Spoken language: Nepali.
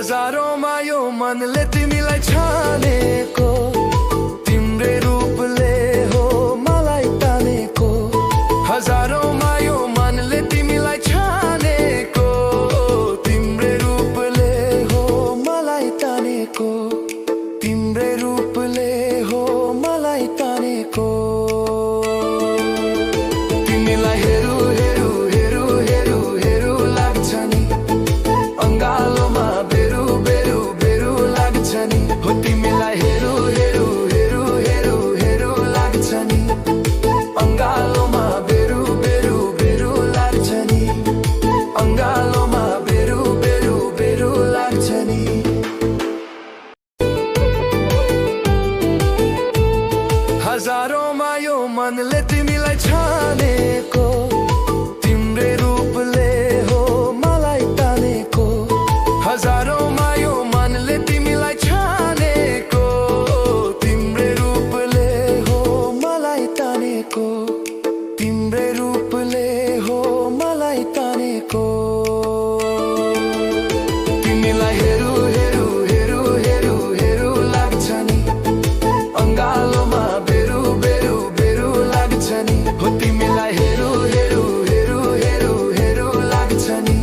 हजारौँमा यो मनले तिमीलाई छानेको, तिम्रै रूपले हो मलाई तानेको। हजारौँमा यो मनले तिमीलाई छानेको, तिम्रै रूपले हो मलाई तानेको, तिम्रै रूपले हो मलाई तानेको। तिमीलाई हेरु हेरु हेरु हेरु हेरु लाग्छ नि, अङ्गालोमा बेरु बेरु बेरु लाग्छ नि। हो तिमीलाई हेरु हेरु हेरु हेरु हेरु लाग्छ नि, अङ्गालोमा बेरु बेरु बेरु लाग्छ नि, अङ्गालोमा बेरु बेरु बेरु लाग्छ नि। हजारौँमा यो मनले तिमीलाई छानेको, तिम्रै रूपले हो मलाई तानेको। हजारौँमा यो मनले तिमीलाई छानेको, तिम्रै रूपले हो मलाई तानेको, तिम्रै रूपले हो मलाई तानेको। तिमीलाई हेरु हेरु हेरु हेरु हेरु लाग्छ नि, अङ्गालोमा बेरु बेरु बेरु लाग्छ नि। हो तिमीलाई हेरु हेरु हेरु हेरु हेरु लाग्छ नि।